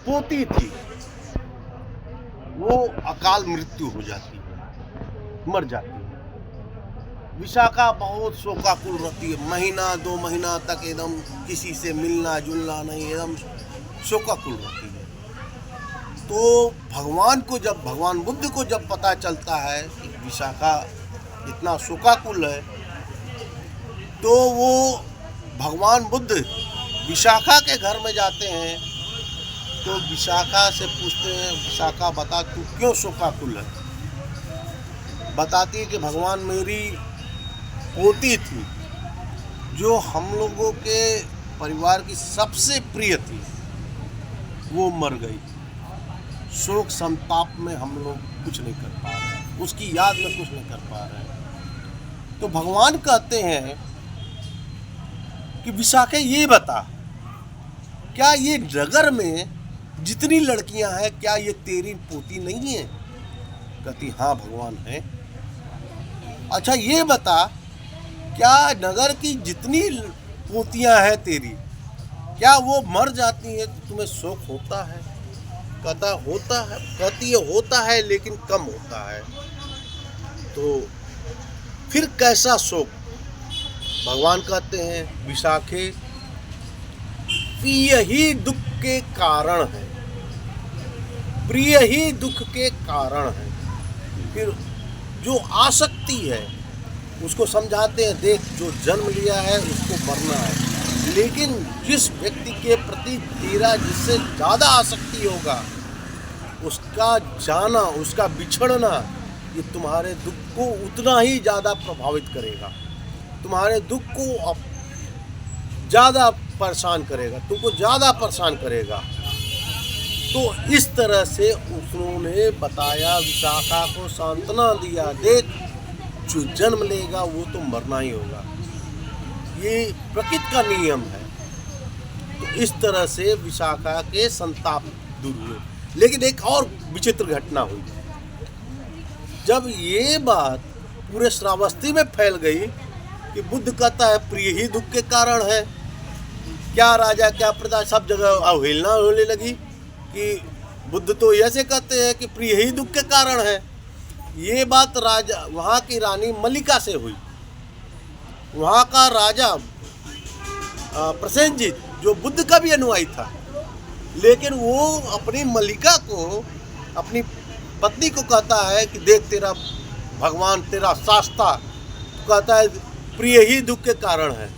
पोती थी, वो अकाल मृत्यु हो जाती है, मर जाती है। विशाखा बहुत शोकाकुल रहती है, महीना 2 महीना तक एकदम किसी से मिलना जुलना नहीं, एकदम शोकाकुल रहती है। तो भगवान बुद्ध को जब पता चलता है कि विशाखा इतना शोकाकुल है, तो वो भगवान बुद्ध विशाखा के घर में जाते हैं। तो विशाखा से पूछते हैं, विशाखा बता तू क्यों शोकाकुल है? बताती है कि भगवान मेरी पोती थी, जो हम लोगों के परिवार की सबसे प्रिय थी, वो मर गई। शोक संताप में हम लोग कुछ नहीं कर पा रहे, उसकी याद में कुछ नहीं कर पा रहे। तो भगवान कहते हैं कि विशाखा ये बता, क्या ये नगर में जितनी लड़कियां हैं, क्या ये तेरी पोती नहीं है? कहती हाँ भगवान है। अच्छा ये बता, क्या नगर की जितनी पोतियां हैं तेरी, क्या वो मर जाती हैं तो तुम्हें शोक होता है? कहता होता है, कहती है होता है लेकिन कम होता है। तो फिर कैसा शोक? भगवान कहते हैं विशाखे, प्रिय ही दुख के कारण है, प्रिय ही दुख के कारण है। फिर जो आसक्ति है उसको समझाते हैं, देख जो जन्म लिया है उसको मरना है, लेकिन जिस व्यक्ति के प्रति तेरा जिससे ज़्यादा आसक्ति होगा, उसका जाना, उसका बिछड़ना, ये तुम्हारे दुख को उतना ही ज़्यादा प्रभावित करेगा, तुम्हारे दुख को ज़्यादा परेशान करेगा, तुमको ज़्यादा परेशान करेगा। तो इस तरह से उन्होंने बताया, विशाखा को सांत्वना दिया, देख जो जन्म लेगा वो तो मरना ही होगा, ये प्रकृति का नियम है। तो इस तरह से विशाखा के संताप दूर हुए। लेकिन एक और विचित्र घटना हुई। जब ये बात पूरे श्रावस्ती में फैल गई कि बुद्ध कहता है प्रिय ही दुख के कारण है, क्या राजा क्या प्रजा सब जगह अवहेलना होने लगी कि बुद्ध तो ऐसे कहते हैं कि प्रिय ही दुख के कारण है। ये बात राजा, वहाँ की रानी मल्लिका से हुई। वहाँ का राजा प्रसेनजीत, जो बुद्ध का भी अनुयायी था, लेकिन वो अपनी मल्लिका को, अपनी पत्नी को कहता है कि देख तेरा भगवान, तेरा शास्ता कहता है प्रिय ही दुख के कारण है।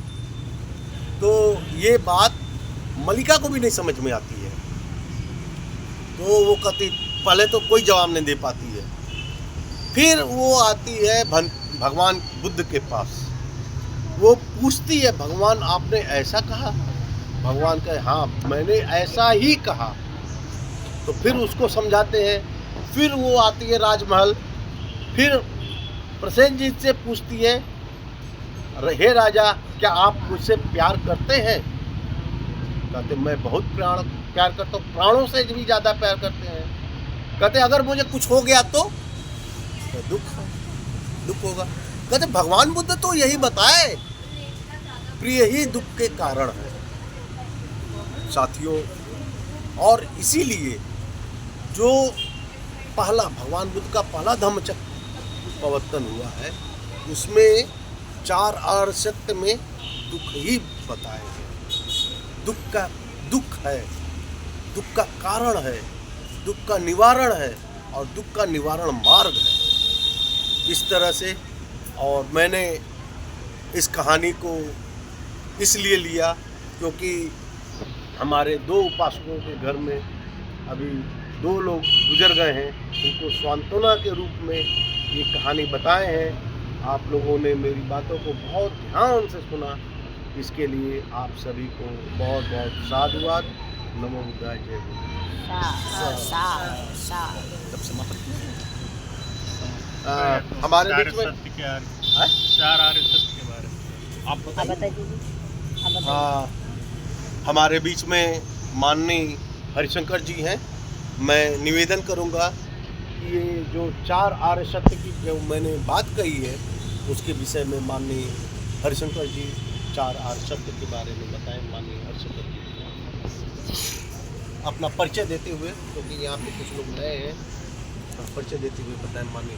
तो ये बात मल्लिका को भी नहीं समझ में आती है। तो वो कहती, पहले तो कोई जवाब नहीं दे पाती है। फिर वो आती है भगवान बुद्ध के पास, वो पूछती है भगवान आपने ऐसा कहा? भगवान कहे हाँ मैंने ऐसा ही कहा। तो फिर उसको समझाते हैं। फिर वो आती है राजमहल, फिर प्रसेनजीत से पूछती है, हे राजा क्या आप मुझसे प्यार करते हैं? कहते मैं बहुत प्यार करता हूँ, प्राणों से भी ज़्यादा प्यार करते हैं। कहते अगर मुझे कुछ हो गया तो दुख होगा। कहते भगवान बुद्ध तो यही बताए, प्रिय ही दुख के कारण है साथियों। और इसीलिए जो पहला भगवान बुद्ध का पहला धम्मचक्र प्रवर्तन हुआ है, उसमें 4 आर्य में दुख ही बताए हैं। दुख है, दुख का कारण है, दुख का निवारण है और दुख का निवारण मार्ग है। इस तरह से, और मैंने इस कहानी को इसलिए लिया क्योंकि हमारे 2 उपासकों के घर में अभी 2 लोग गुजर गए हैं, उनको सांत्वना के रूप में ये कहानी बताए हैं। आप लोगों ने मेरी बातों को बहुत ध्यान से सुना, इसके लिए आप सभी को बहुत बहुत साधुवाद। नमो बुद्धाय, जय बुद्ध। हमारे बीच में 4 आर्य सत्य के बारे में आप बताइए। हाँ, हमारे बीच में माननीय हरिशंकर जी हैं। मैं निवेदन करूंगा कि ये जो 4 आर्य सत्य की जो मैंने बात कही है, उसके विषय में माननीय हरिशंकर जी 4 आर्य सत्य के बारे में बताएं। माननीय हरिशंकर जी। अपना परिचय देते हुए, क्योंकि यहाँ पे कुछ लोग नए हैं, परिचय देते हुए बताएं माननीय